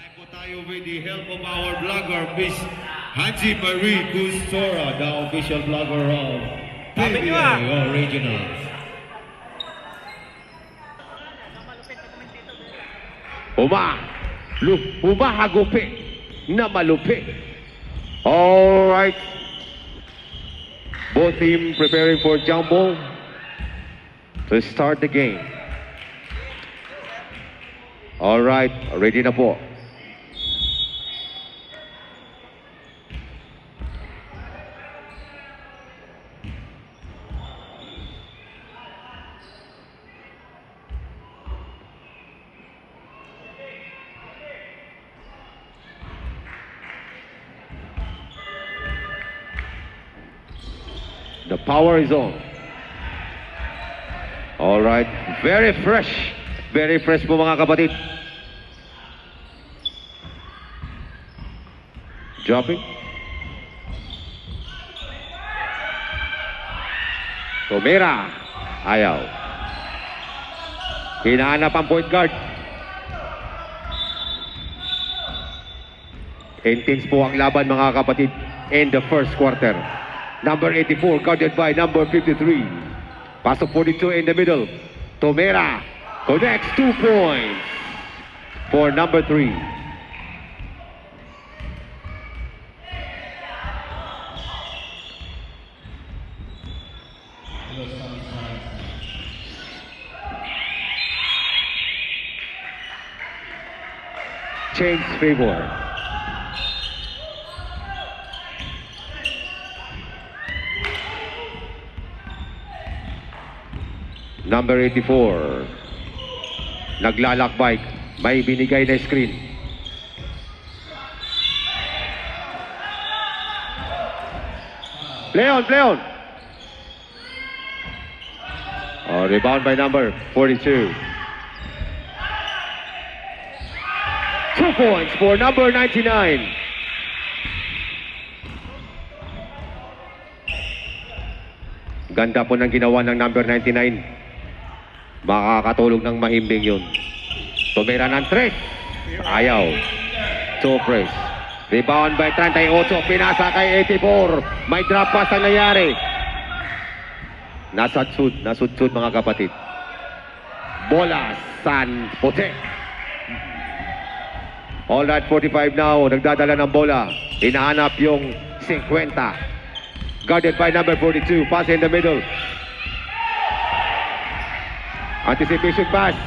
Live po tayo with the help of our vlogger, Miss Hanji Marie Gustora, the official vlogger of Sabi niyo, PBA Originals. Humahagupi na malupi. All right. Both team preparing for jumbo to start the game. All right, ready na po. The power is on. All right, very fresh po mga kapatid. Dropping. Tomera. Ayaw. Hinahanap ang point guard. Intense po ang laban mga kapatid in the first quarter. Number 84 guarded by number 53. Pasok 42 in the middle. Tomera connects 2 points for number 3. Change favor. Number 84. Naglalakbay. May binigay na screen. Play on, play on. Oh, rebound by number 42. 2 points for number 99. Ganda po ng ginawa ng number 99. Makakatulog ng mahimbing yun. Tumira ng 3. Ayaw. 2 press. Rebound by 38. Pinasa kay 84. May drop pass ang nangyari. Nasudsud mga kapatid. Bola San Jose. All right, 45 now. Nagdadala ng bola. Hinahanap yung 50. Guarded by number 42. Pass in the middle. Anticipation pass.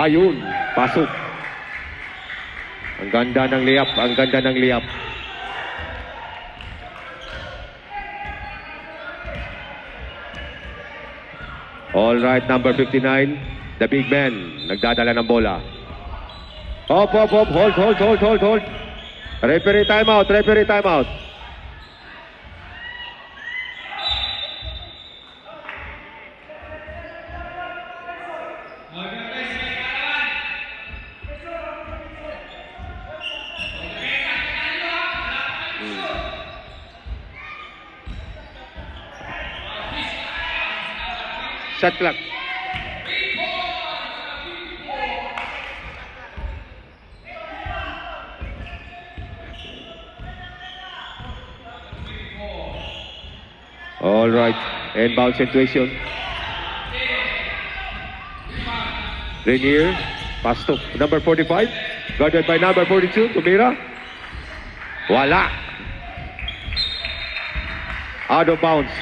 Ayun. Pasok. Ang ganda ng layup. Ang ganda ng layup. All right, number 59. The big man. Nagdadala ng bola. Hop. Hold. Referee timeout. Shot clock. All right, inbound situation. Renier, pass to number 45, guarded by number 42, Tumira. Wala. Out of bounds.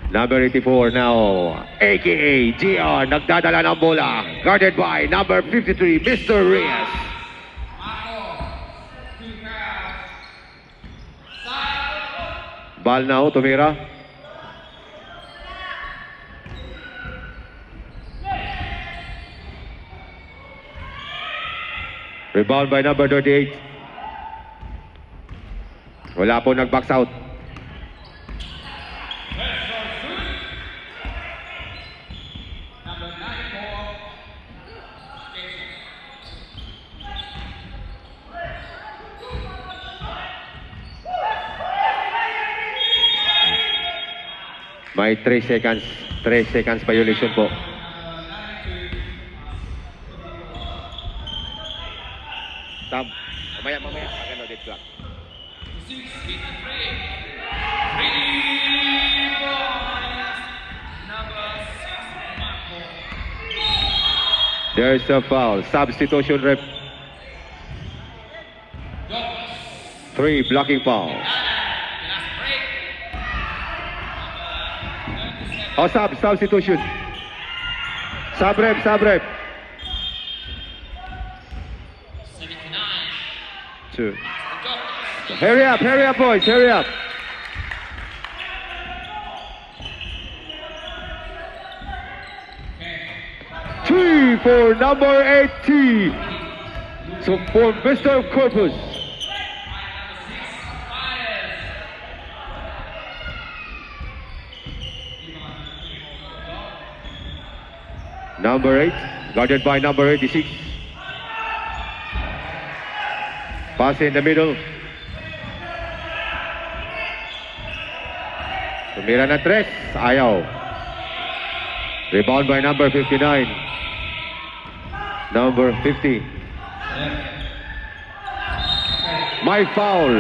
Number 84 now, a.k.a. GR, nagdadala ng bola. Guarded by number 53, Mr. Reyes. Ball now, Tumira. Rebound by number 38. Wala po nag-box out. May 3 seconds. 3 seconds violation po. Tab. Mamaya. Agano dead clock. There's a foul. Substitution rep. 3 blocking foul. Oh, substitution. Sub rep. 2. Hurry up, boys, hurry up. Three for number 80. So for Mr. Corpus. Number 8, guarded by number 86. Pass in the middle. Tumira na 3, ayaw. Rebound by number 59. Number 50. My foul.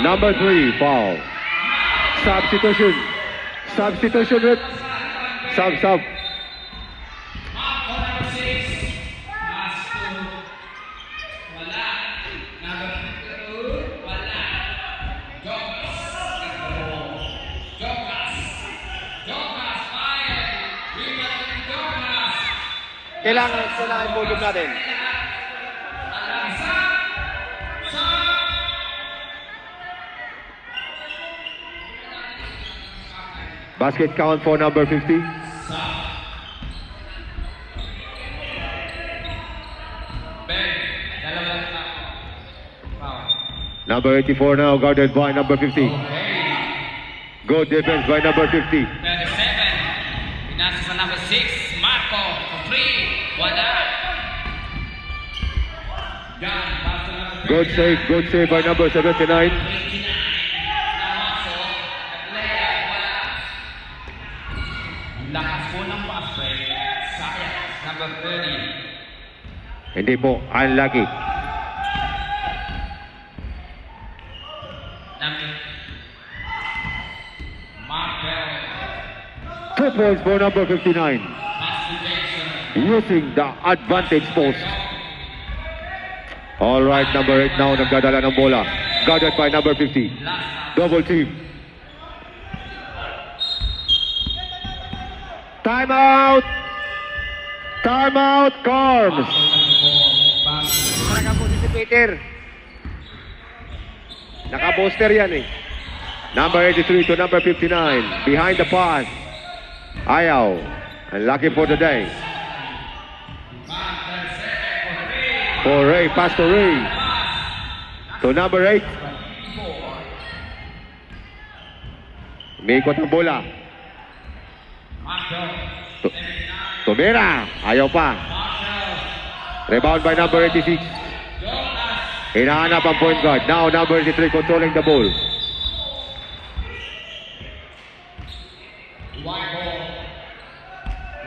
Number 3, foul. Substitution rep. Sub. Kailangan volume natin. Basket count for number 50. Number 84 now, guarded by number 50. Good defense by number 50. 37. Pinasa sa number 6, Marco. 3. Wala. Good save by number 79. Lakas po ng pass break. Sayang. Number 30. Hindi po, unlucky. Markel. 2 points for number 59. Using the advantage post. All right, number 8 now nagdadala ng bola. Guarded by number 50. Double team. Timeout! Timeout, Carms! Nakabuti si Peter. Naka-booster yan eh. Number 83 to number 59. Behind the pass. Ayaw. Unlucky for the day. For Ray, pass to Ray. To number 8. Umikot ang bola. Tumira. Ayaw pa. Rebound by number 86. Hinahanap ang point guard. Now number 83 controlling the ball.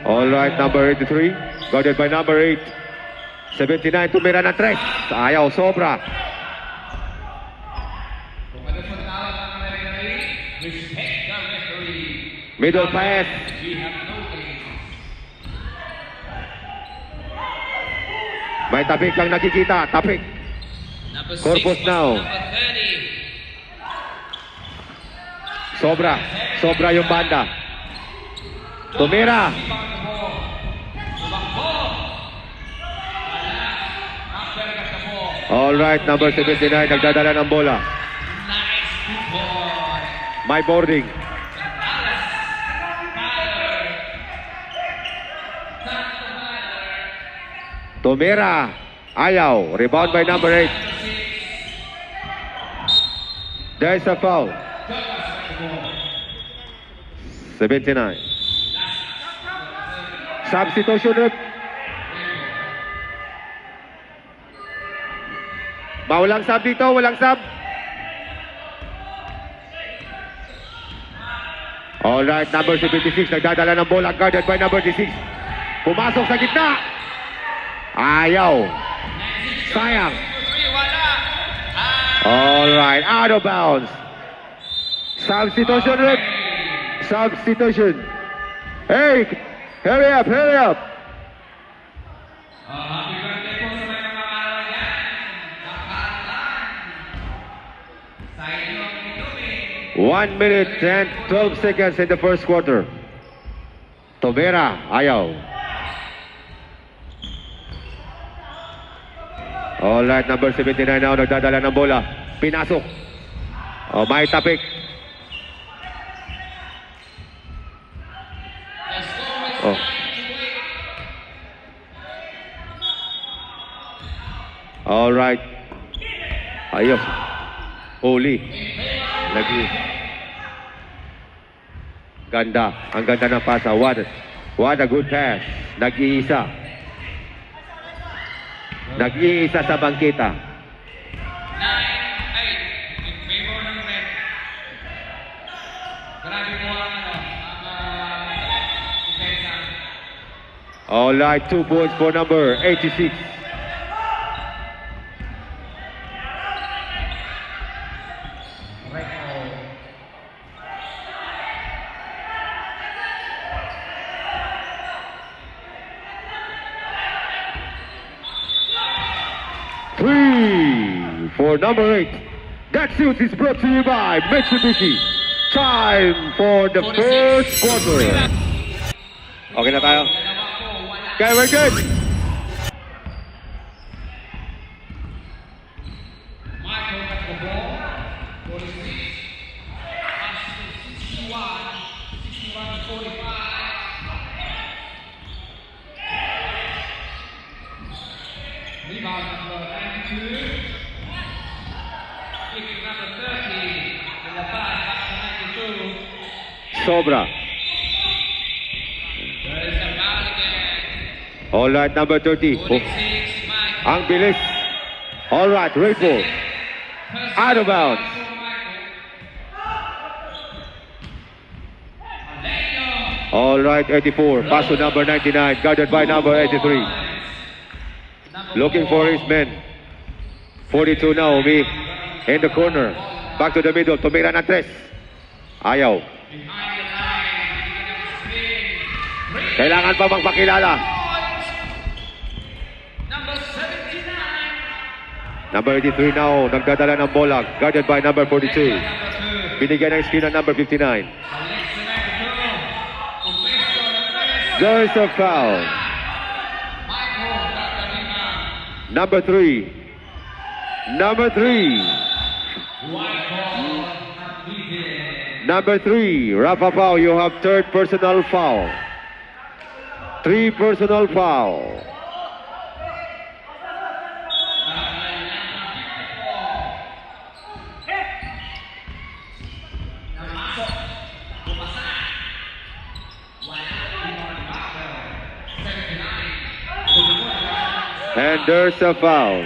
All right, number 83. Guarded by number 8. 79, tumira na 3. Ayaw, sobra. Middle pass. May tapik lang nakikita. Tapik. Corpus now. Sobra. Sobra yung banda. Tumira. All right, number 79 nagdadala ng bola. My boarding. Tumira. Ayaw. Rebound by number 8. There's a foul. 79. Substitution rep. Walang sub dito, walang sub. Alright, number 76, nagdadala ng bola, guarded by number 6. Pumasok sa gitna. Ayaw. Sayang. Wala. Alright, out of bounds. Substitution, Rick. Substitution. Hey, hurry up, hurry up. Happy birthday po sa mga araw yan. Nakatan. Sa inyong itumi. 1 minute and 12 seconds in the first quarter. Tobera, ayaw. Alright, number 79 now, nagdadala ng bola. Pinasok. Oh, may tapik. The score is Oh. 9-8. Alright. Ayos. Huli. Lagi. Ganda. Ang ganda ng pasa. What a good pass. Nag-iisa. Nag-iisa sa bangkita. 9-8. In favor ng red. Grabe mo ang defensa. Alright, 2 points for number 86. Three for number 8. That suit is brought to you by Mitsubishi. Time for the first quarter. Okay na tayo? Dalawa po, wala. Okay, we're good. Michael Catcobo, 46. Ashton, 61. 61-45. Rebound number 92. Kick number 30. In the pass, back to 92. Sobra. There is a foul again. Alright, number 30. Oh, 46, Michael. ang bilis. Alright, Rayful. Out of bounds. Alright, 84. Pass to number 99. Guarded by number 83. Looking for his men. 42 now, Umi. In the corner. Back to the middle. Tumira ng 3. Ayaw. Kailangan pa magpakilala. Number 79. Number 83 now. Nagdadala ng bola. Guarded by number 42. Binigyan ng screen ng number 59. There's a foul. Number 3. Number 3. Number 3. Rafa foul. You have third personal foul. 3 personal foul. And there's a foul.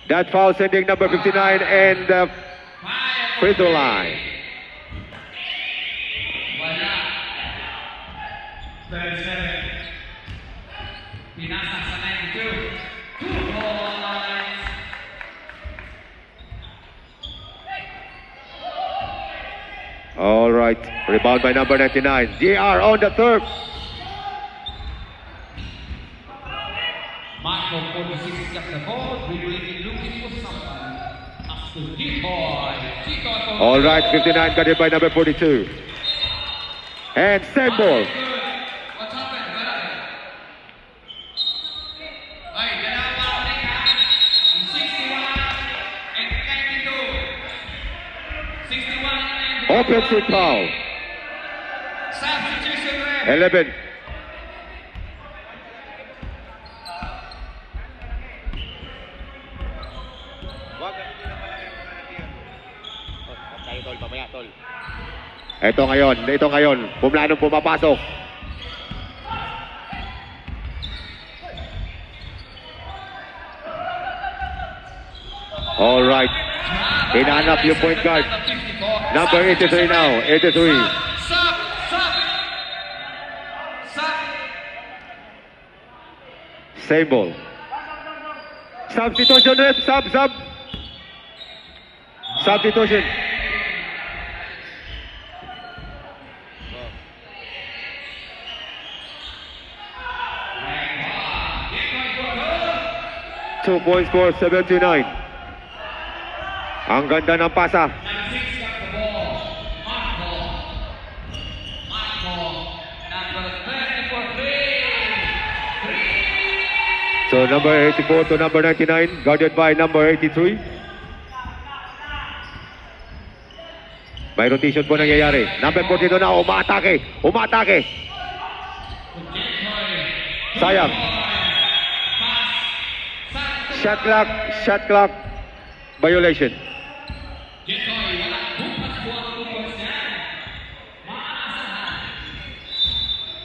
That foul sending number 59 and the free throw line. Pinasa sa 92. 2 points. All right. Rebound by number 99. JR on the third. Marco 46 got the ball, dribbling, looking for someone. Pass to Decoy. Decoy. All right. 59 got it by number 42. And send ball. What's happened? What happened? Ay, dalawa ulit ha. 61 and 92. 61 and 92. Offensive foul. Substitution ref. 11. Ito ngayon. Pumlanong pumapasok. All right. Hinahanap yung point guard. Number 83 now. 83. Suck! Same ball. Substitution rep. Sub. Substitution. Two points for 79. Ang ganda ng pasa. Number 6 got the ball. Marco. Number 30 for 3. So number 84 to number 99, guarded by number 83. May rotation po nangyayari. Number 42 na, umaatake. Sayang. Shot clock violation. Jetoy, wala bukas buwan bukas yan. Maasahan.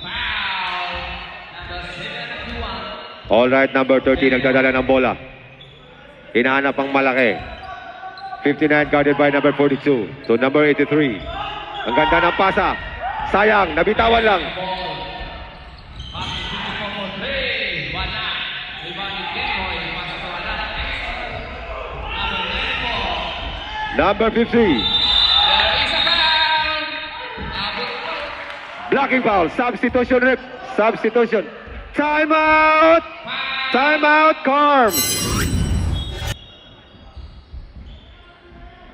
Foul. Number 71. All right, number 30 nagdadala ng bola. Hinahanap ang malaki. 59 guarded by number 42 to number 83. Ang ganda ng pasa. Sayang, nabitawan lang. Ball. Passes dito for 3. Wala. Rebound ni Jetoy. Passes sa wala. Number 94. Number 50. There is a foul. Abot. Blocking foul. Substitution rep. Substitution. Timeout. Timeout, Carm.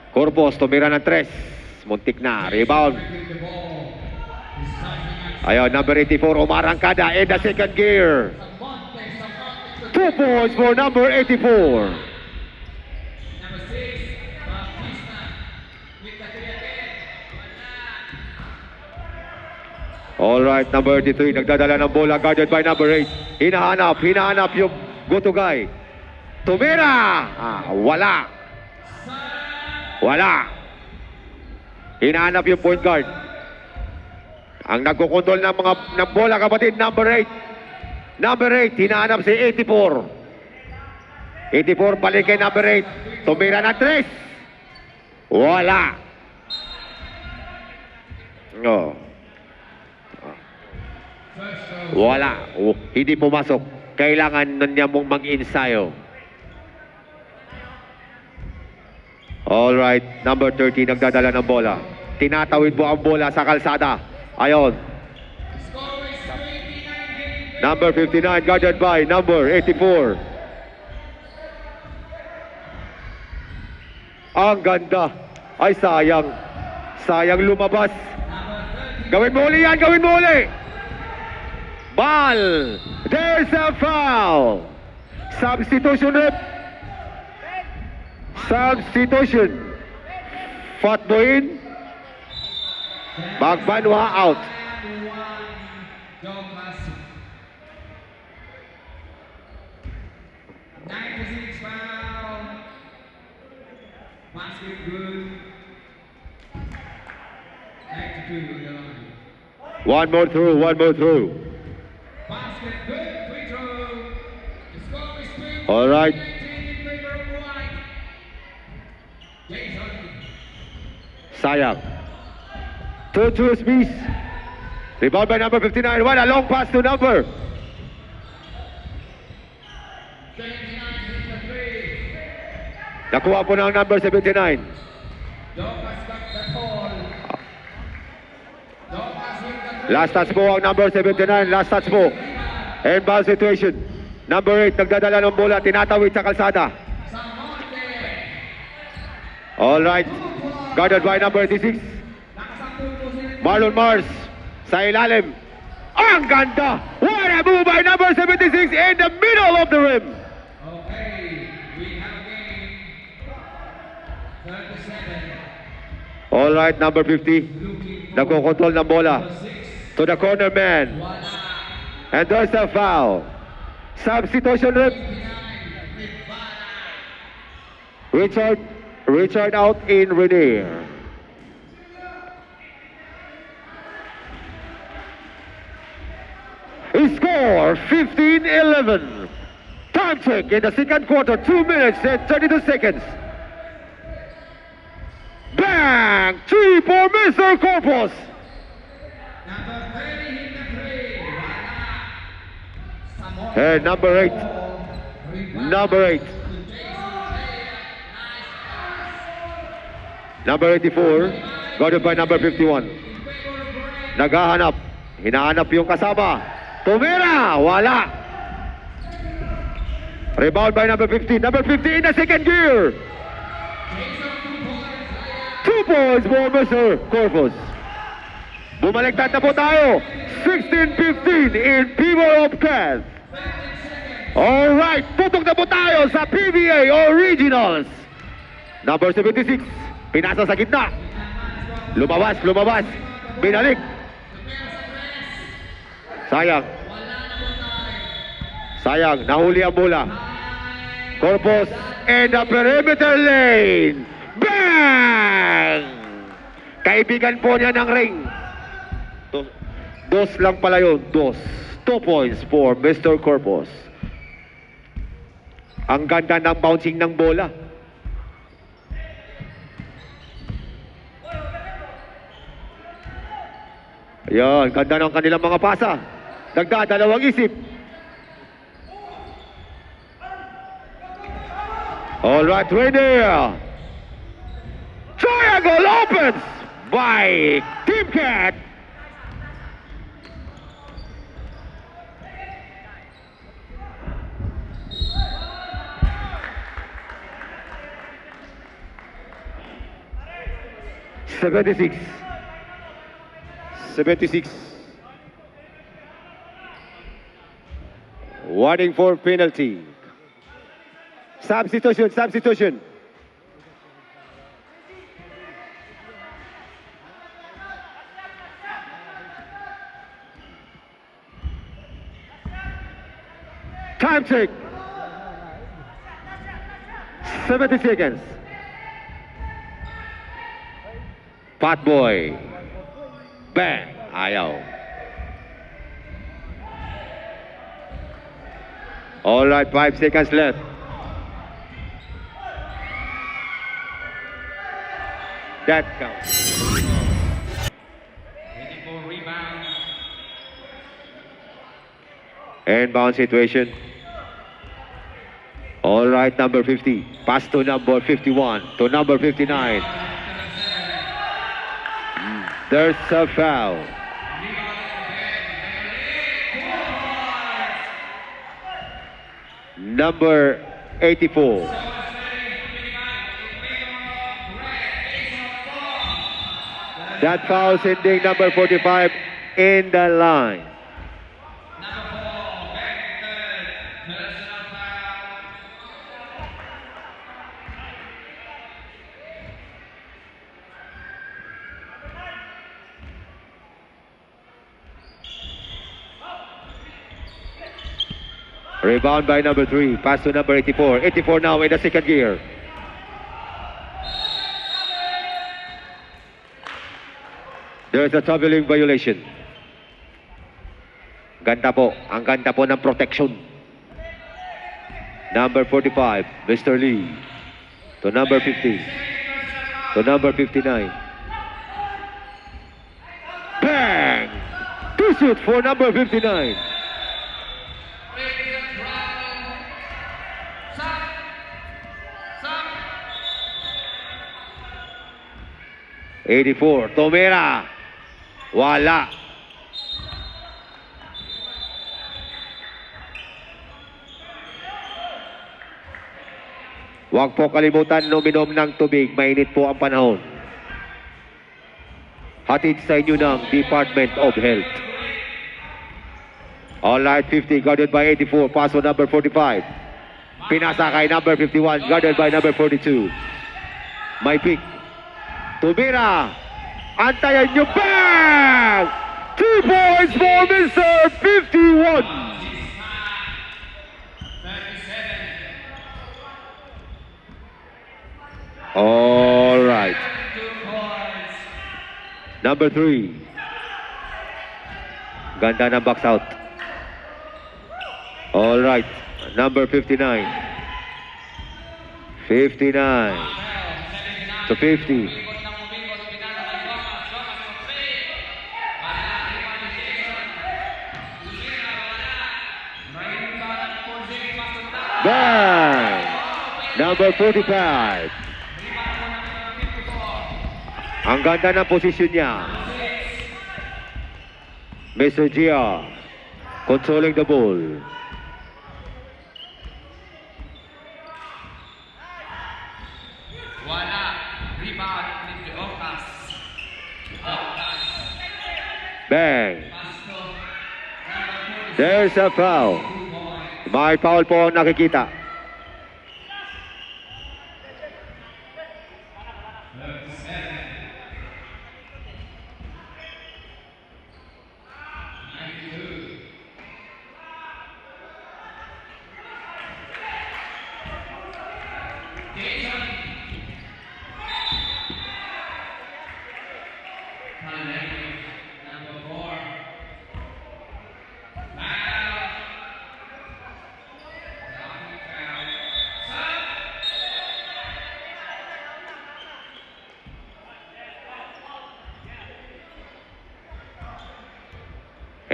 Corpus, tumira ng 3. Muntik na. Rebound. Ayun, number 84, umarangkada in the second gear. 2 points for number 84. Number 6. Baptista. With the 3 again. Wala. All right, number 83, nagdadala ng bola, guarded by number 8. Hinahanap yung go-to guy. Tumira! Wala. Hinahanap yung point guard. Ang nagkukontrol ng bola, kapatid, number 8. Number 8, hinahanap si 84. 84, balik kay number 8. Tumira ng 3. Wala. Oh. Wala. Hindi pumasok. Kailangan niya mong mag-ensayo. Alright, number 30 nagdadala ng bola. Tinatawid mo ang bola sa kalsada. Ayon. Score is 29. Number 59 guarded by number 84. Ang ganda. Ay sayang. Sayang lumabas. Gawin mo uli yan, gawin mo uli. Ball. There's a foul. Substitution rep. Substitution. Fatbo in. Magbanwa out. Joe Classic. 96 foul. Basket good. 92 on the line. One more through. Basket good. Free throw. The score is 3. All right. In favor of White. James Harden. Sayang. 2-2 Smith. Rebound by number 59. What a long pass to number. 79 hit the 3. Nakuha po ng number 79. Dokas got the ball. Dokas with the Last touch po ang number 79. Last touch po. And ball situation. Number 8, nagdadala ng bola. Tinatawid sa kalsada. Samonte. All right. Guarded by number 86. Nakasampung po sila. Marlon Mars. Sa ilalim. Ang ganda. What a move by number 76 in the middle of the rim. Okay, we have a game. 37. All right, number 50. Looking for Nagkokontrol ng bola. number 6. To the corner man. Wala. And there's a foul. Substitution rep. 59. Rivara. Richard out in Renier. Score 15-11. Time check in the second quarter, 2 minutes and 32 seconds. Bang! 3 for Mr. Corpus. Number 30 hit the three. Wala. And number 8. Number 8. Number 84. Guarded by number 51. Naghahanap. Hinahanap yung kasama. Tumira! Wala. Rebound by number 15. Number 15 in the second gear. 2 points for Mr. Corpus. Bumaliktad na po tayo. 16-15 in favor of Cavs. Alright, tutok na po tayo sa PBA Originals. Number 76. Pinasa sa gitna. Lumabas. Binalik. Sayang, nahuli ang bola. Corpus and the perimeter lane. Bang! Kaibigan po niya ng ring. Dos lang pala yun. 2 points for Mr. Corpus. Ang ganda ng bouncing ng bola. Ayan, ganda ng kanilang mga pasa. Nagdadalawang isip. Alright, ready. Triangle opens by Team Cat. Seventy-six. Warning for penalty. Substitution. Time check. 70 seconds. Fat boy. Bang. Ayaw. All right, 5 seconds left. That counts. 84 rebound. Inbound situation. All right, number 50. Pass to number 51. To number 59. There's a foul. Number 84. That foul sending number 45 in the line. Rebound by number 3. Pass to number 84. 84 now in the second gear. There's a traveling violation. Ganda po. Ang ganda po ng protection. Number 45, Mr. Lee. To number 50. To number 59. Bang! Two shoot for number 59. 84, Tomera. Wala. Huwag po kalimutan uminom ng tubig. Mainit po ang panahon. Hatid sa inyo ng Department of Health. All right, 50 guarded by 84. Paso number 45. Pinasa kay number 51 guarded by number 42. May pick. Tumira. Antayan nyo. Bang! 2 points for Mr. 51. All right. Number 3. Ganda ng box out. All right. Number 59. 59 to 50. Umikot ng umikot, pinasa kay Gomez. Gomez for three. Wala, rebound ni Jason. Lusina, wala. May rebound for Jake Masunda. Bang! Number 45. Rebound po ng number 54. Ang ganda ng posisyon niya. Mr. Gia controlling the ball. Wala. Rebound ni Ocas. Ocas. Bang! Pasto. Number 46. There's a foul. May foul po ang nakikita.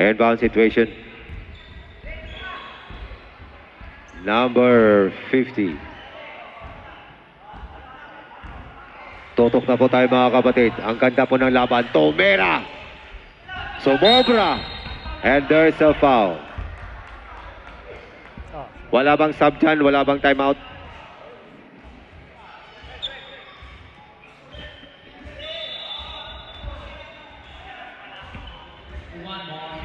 Inbound situation. Number 50. Tutok na po tayo mga kapatid. Ang ganda po ng laban. Tomera. Sumobra. And there's a foul. Wala bang sub dyan? Wala bang timeout? One more.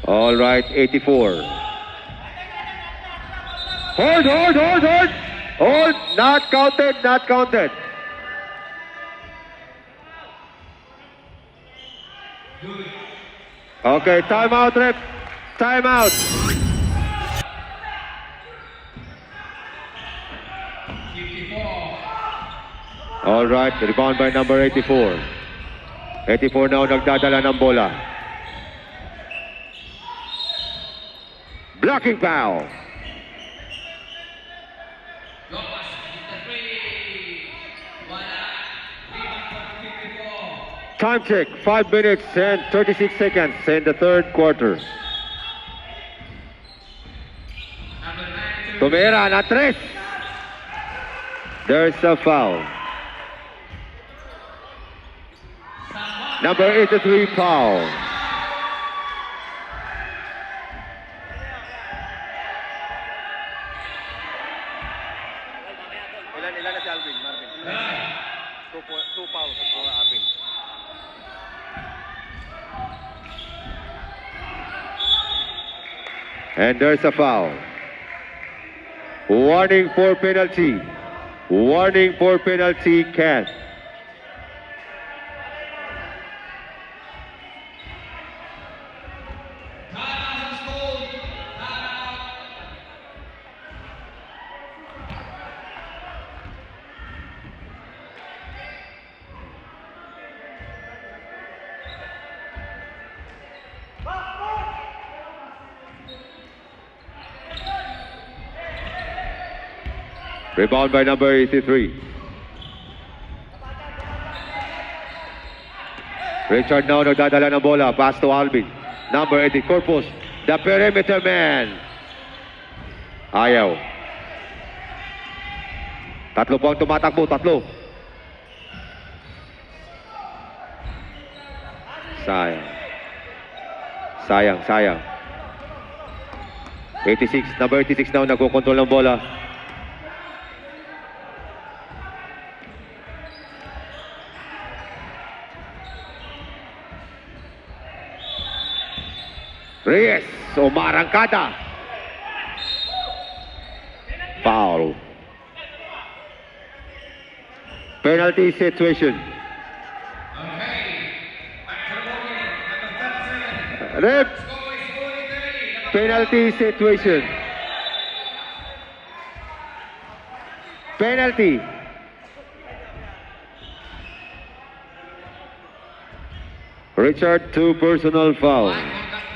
All right, 84. Hold. Hold, not counted, not counted. Okay, timeout, ref. Timeout. 54. All right, rebound by number 84. 84 now nagdadala ng bola. Blocking foul. Gomez hit the three. Wala. Rebound for 54. Time check, 5 minutes and 36 seconds in the third quarter. Number 92. Tumira na 3. There's a foul. Number 83 foul. Ilan na si Alvin, Marvin? 2 fouls for Alvin. And there's a foul. Warning for penalty. Warning for penalty, Ken. Timeout is called. Timeout. Rebound by number 83. Richard now nagdadala ng bola. Pass to Alvin. Number 80, Corpus. The perimeter man. Ayaw. Tatlo po ang tumatakbo. Tatlo. Sayang. 86. Number 86 now nagkokontrol ng bola. Reyes, umarangkada. Foul. Penalty situation. Okay. Back to the ball. Number 37. Ref, Score is 43. Number penalty situation. Penalty. Richard, 2 personal foul. One contact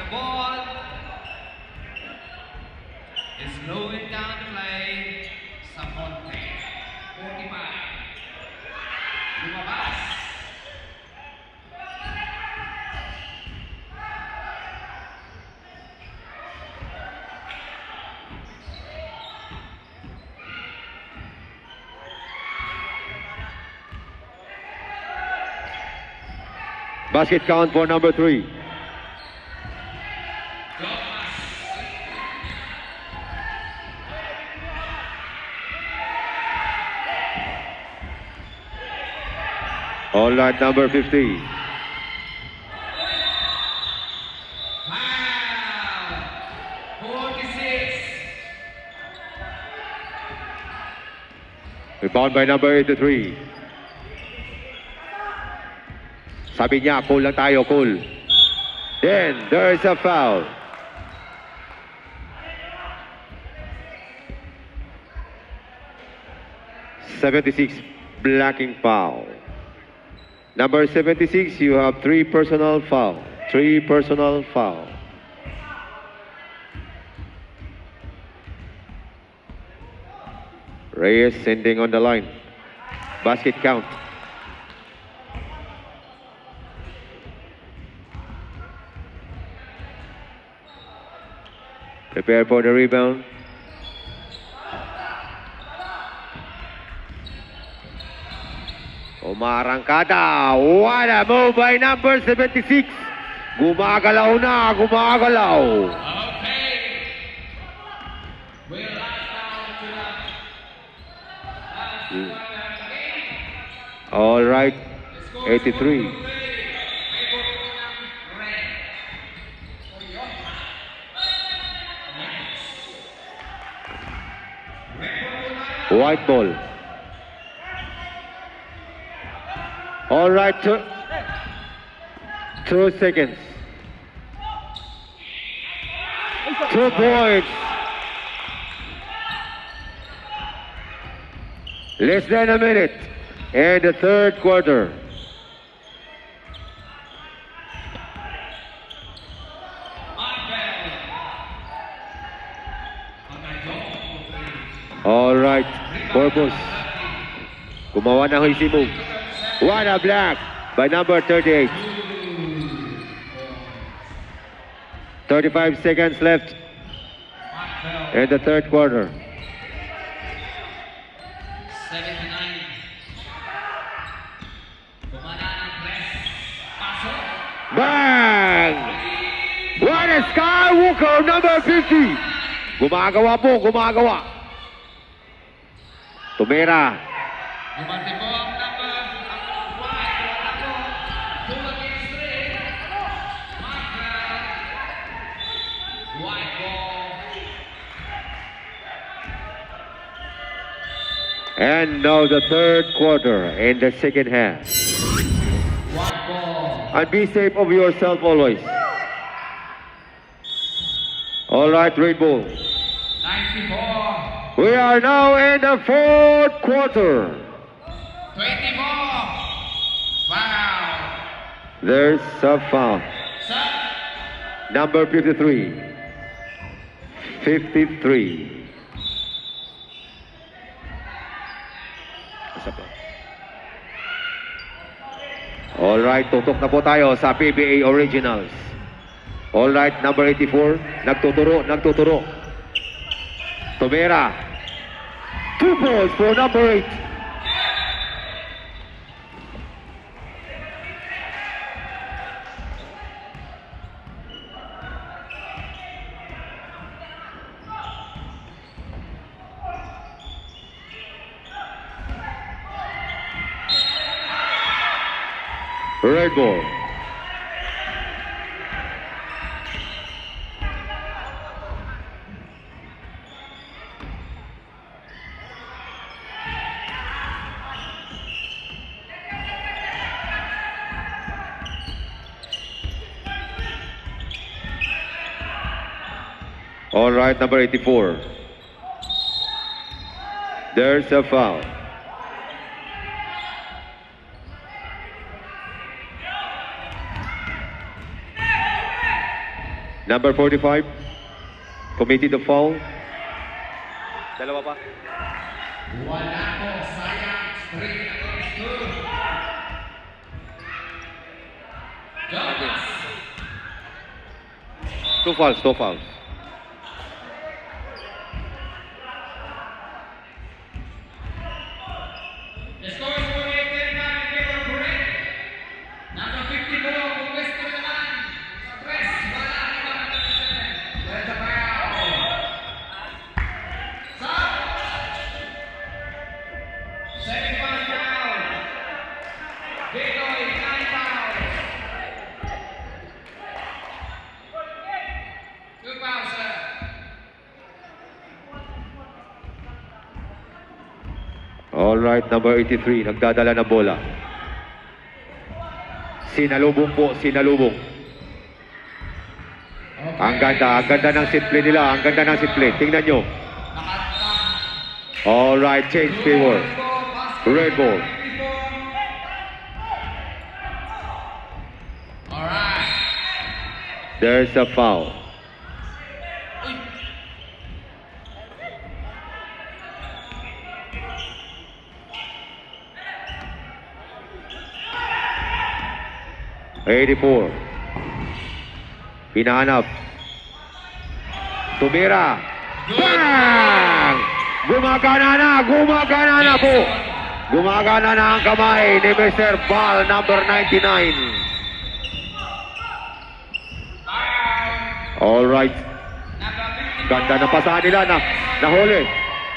Basket count for number 3. Thomas. All right, number 50. Foul. 46. Rebound by number 83. Sabi niya, cool lang tayo, cool. Then, there is a foul. .76 blocking foul. Number 76, you have 3 personal foul. 3 personal foul. Reyes sending on the line. Basket count. Prepare for the rebound. Umarangkada. What a move by number 76. Gumagalaw na, gumagalaw. Okay. We'll last down to the All right, 83. White ball. All right, 2 seconds. 2 points. Less than a minute. And the third quarter. All right, Corpus. Gumawa ng easy move. What a block by number 38. 35 seconds left in the third quarter. 79. Kumana ng press. Pasok. Bang! What a Skywalker, number 50. Gumagawa po, gumagawa. Tumira. Gumante po ang number 5. 2 against 3. Markel. White ball. And now the third quarter in the second half. White ball. And be safe of yourself always. All right, Red Bull. 94. We are now in the fourth quarter. 24. Foul. There's a foul. Set. Number 53. 53. Isa pa. All right, tutok na po tayo sa PBA Originals. All right, number 84. Nagtuturo. Tumira. 2 balls for number 8. Red ball. All right, number 84. There's a foul. Number 45. Committed the foul. Dalawa pa. Wala po. Sayang. 3 against 2. Jonas. 2 fouls, 2 fouls. The score is 48-35 in favor of Correct. Number 54. All right, number 83, nagdadala ng bola. Sinalubong po, sinalubong. Ang ganda ng set play nila, ang ganda ng set play. Tingnan nyo. All right, change favor. Red ball. Alright. There's a foul. '84. Hinahanap. Tumira. Bang! Gumagana na po. Gumagana na ang kamay ni Mr. Ball, number 99. All right. Ganda na pasahan nila na nahuli.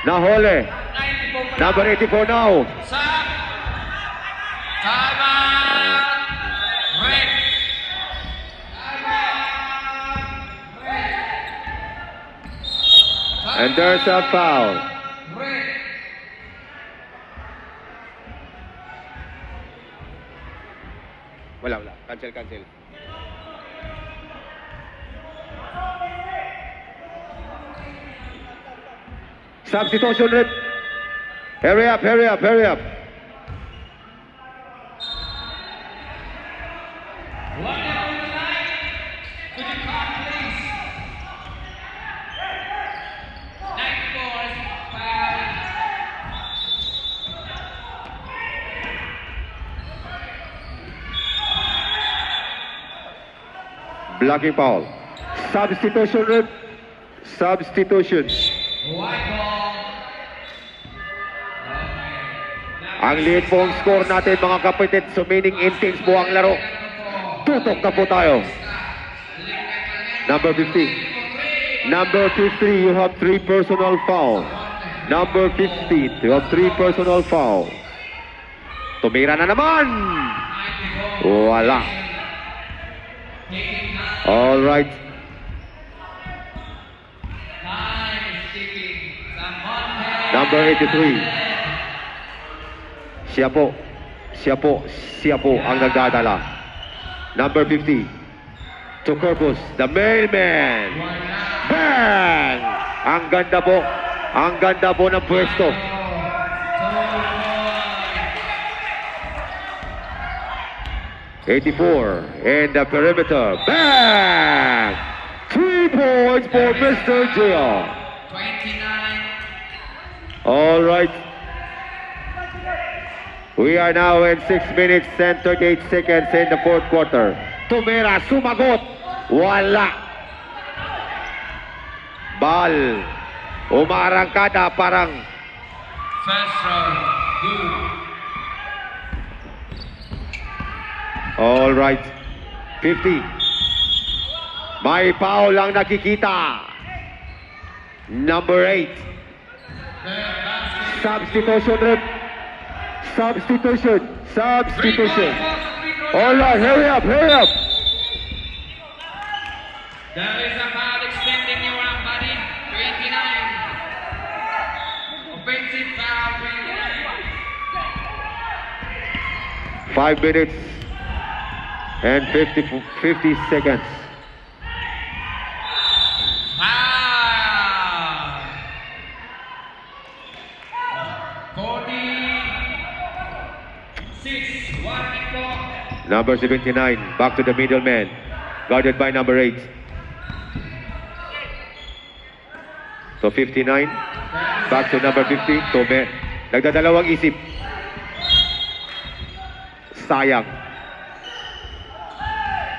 Nahuli. Number 84 now. Sa timeout. Red. And there's a foul. Red. Wala. Cancel. Substitution red. Hurry up. One on the line. Could you come, please? 94 is foul. Blocking foul. Substitution red. Substitution. White ball. Ang liit po ang score natin mga kapatid. Sumaining innings po ang laro. Tutok na po tayo. Number 50. Number 50, you have 3 personal foul. Number 15, you have 3 personal foul. Tumira na naman. Wala. All right. Time is ticking. Number 83. Siya po ang nagdadala. Number 50. To Corpus, the mailman. Bang! Ang ganda po ng pwesto. 84 in the perimeter. Bang! 3 points for Mr. Gio. 29. All right. We are now in 6 minutes and 38 seconds in the fourth quarter. Tumira, sumagot. Wala. Ball. Umarangkada parang First round. Good. all right. 50. May foul ang nakikita. Number 8. Substitution rep. Substitution. All right, hurry up. There is a foul extending your arm, buddy. 29. Offensive foul, 29. 5 minutes and 50 seconds. Foul. 46. 1 and 4. Number 79, back to the middleman. Guarded by number 8. So 59, back to number 50. Tome. Nagdadalawang isip. Sayang.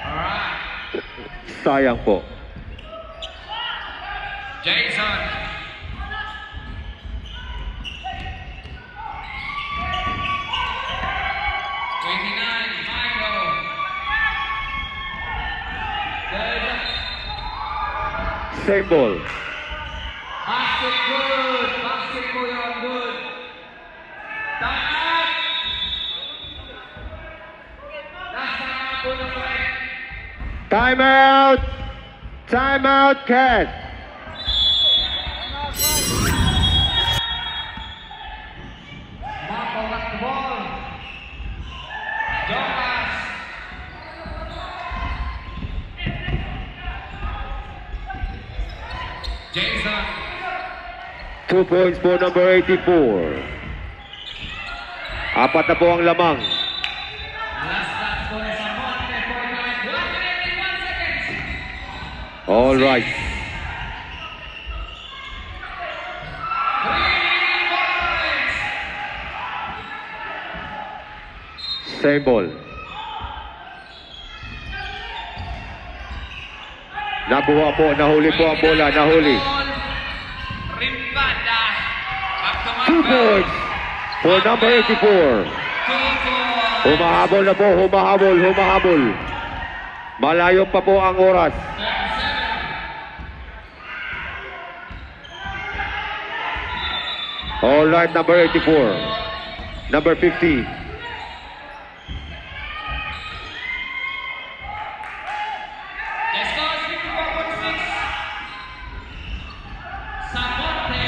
Alright. Sayang po. Jason. Same ball. Basket good. Basket ko yun. Good. Time out. Last time out po ng fight. Timeout. Timeout, Cat. Jason. 2 points for number 84. Apat na po ang lamang. Last score sa Monte, 49. 1 minute and 1 seconds. All right. 3 points. Same ball. Nakuha po, nahuli po ang bola, nahuli. Rimbada. Back to 2 Marvel. points for number 84. 2-2. Humahabol na po, humahabol. Malayo pa po ang oras. 37. All right, number 84. Number 50. The score is 54.6. Samonte.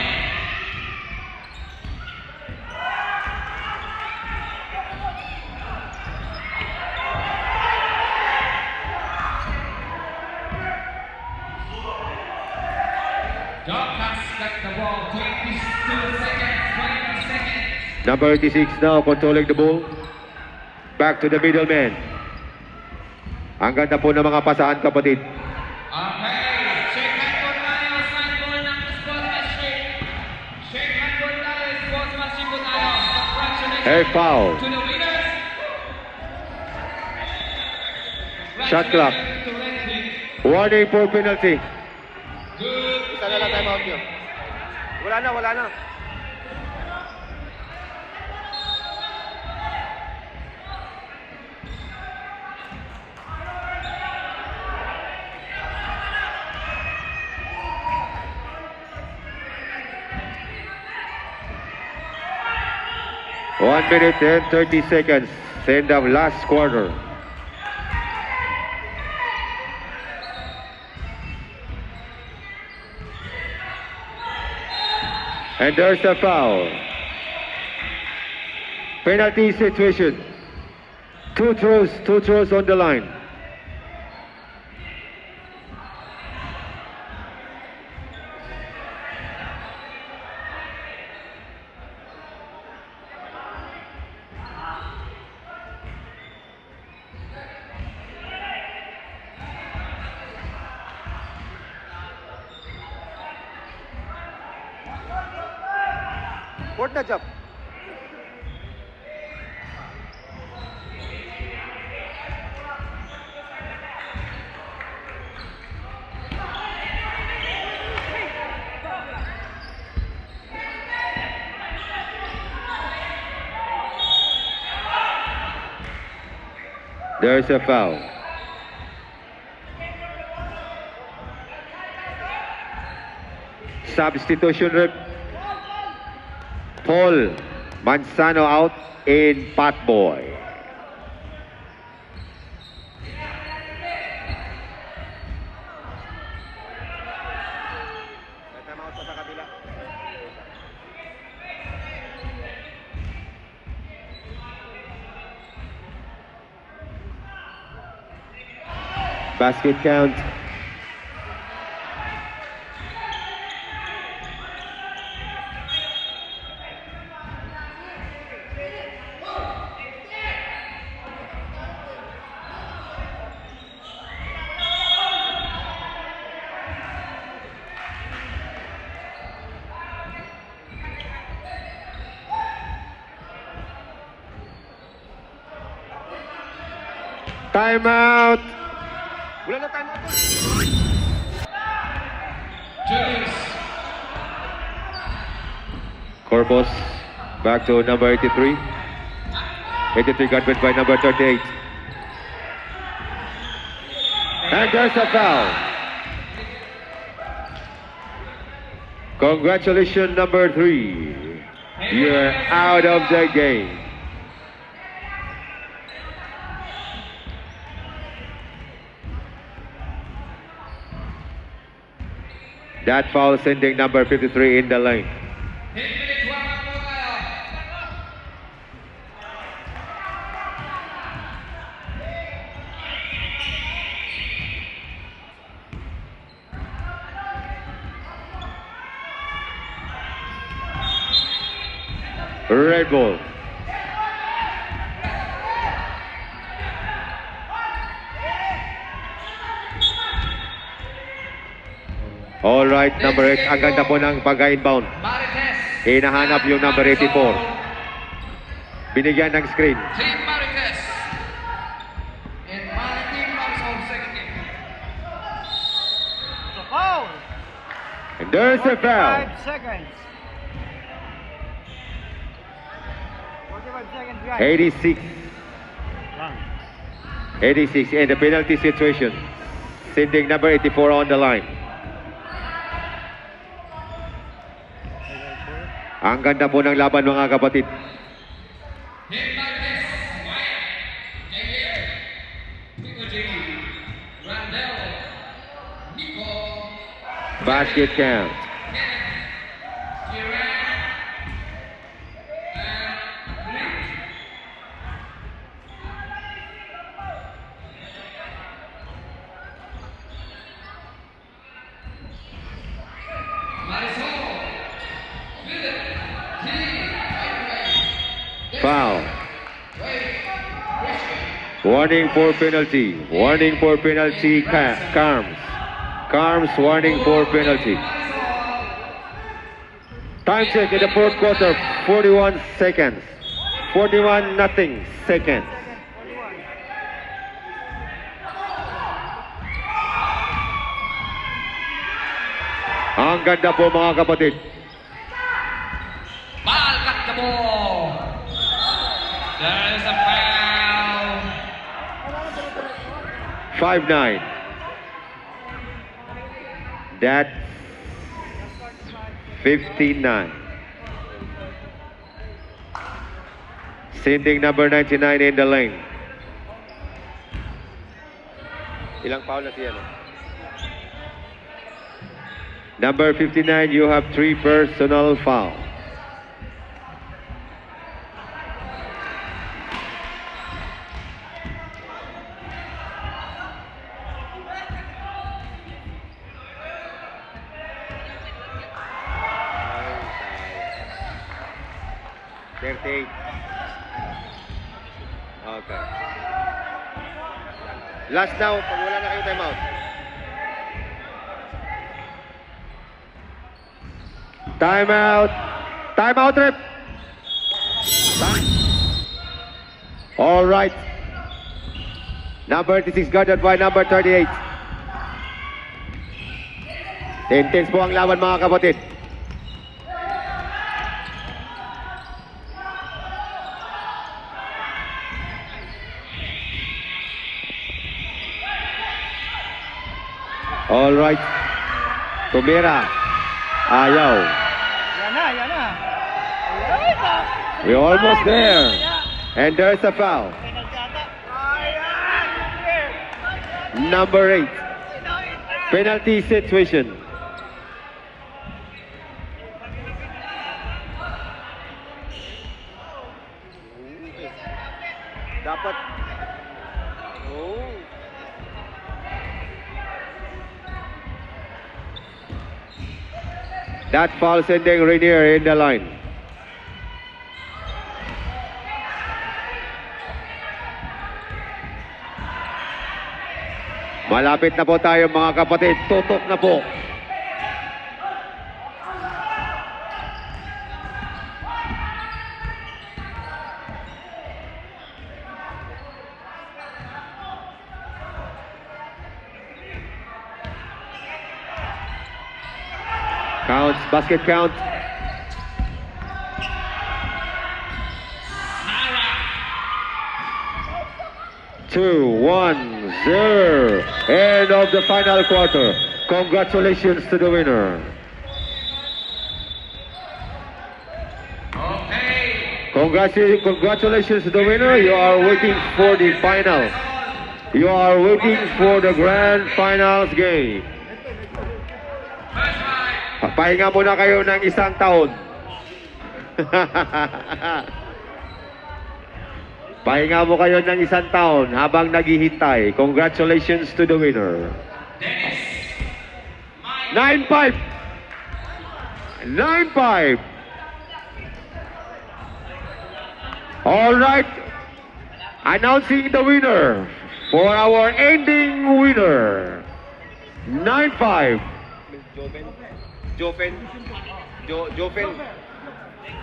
Doc has got the ball. 22 seconds. 20 seconds. Number 86 now controlling the ball. Back to the middleman. Ang ganda po ng mga pasahan, kapatid. Okay, shake hand po tayo, sign ball ng sportsmanship. Shake hand po tayo, sportsmanship po tayo. Congratulations Air foul. to the winners. Shot clock. Congratulations to Red Team. Warning for penalty. Good. Isa na lang time out nyo. Wala na. One minute and 30 seconds. End of last quarter. And there's a foul. Penalty situation. Two throws on the line. What the jump? There's a foul. Substitution rep. Paul Manzano out in Pat Boy. Basket count. Timeout. Wala na timeout. Julius. Corpus back to number 83. 83 got beat by number 38. And there's a foul. Congratulations, number 3. You're out of the game. That foul sending number 53 in the lane. 10 minutes warm-up po tayo. Red ball. All right, number 8. Ang ganda po ng pag-inbound. Marites. Hinahanap yung number 84. Binigyan ng screen. Team Marites. And Team Marisol second game. It's a foul. And there's a foul. 45 seconds. 45 seconds, guys. 86. 86 in the penalty situation. Sending number 84 on the line. Ang ganda po ng laban mga kapatid. Team Marites. Wyatt. Javier. Nico G. Randall. Nico. Basket count. Foul. Warning for penalty. Warning for penalty. Carms. Carms warning for penalty. Time check in the fourth quarter. 41 seconds. 41 nothing seconds. Ang ganda po mga kapatid. Balkat the ball. There is a foul. 5-9. That's 59. Sending number 99 in the lane. Ilang foul na siya? Number 59, you have 3 personal fouls. Okay. Last now, pag wala na kayo timeout. Timeout. Timeout, rep. All right. Number 36 guarded by number 38. Intense po ang laban mga kapatid. All right. Tumira. Ayaw. Yan na, yan na. Ay, na. We're almost there. And there's a foul. Number 8. Penalty situation. Dapat. Oh. That foul sending Rainier in the line. Malapit na po tayo mga kapatid. Tutok na po. Counts, basket count. Two, 1-0. End of the final quarter. Congratulations to the winner. Okay. Congratulations to the winner. You are waiting for the final. You are waiting for the grand finals game. First right. Pahinga muna kayo ng isang taon. Pahinga mo kayo ng isang taon habang naghihintay. Congratulations to the winner. Dennis. 9-5. 9-5. All right. Announcing the winner for our ending winner. 9-5. Joven.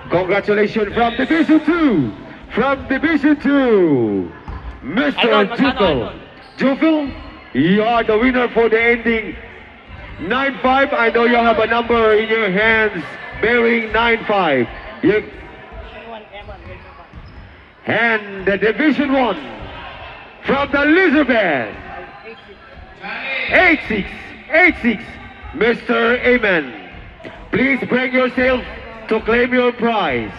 Congratulations from Division 2. From Division 2. Mr. Jufil, you are the winner for the ending 9-5. I know you have a number in your hands bearing 9-5. And the Division 1 from the Elizabeth 8-6, Mr. Amen. Please bring yourself to claim your prize.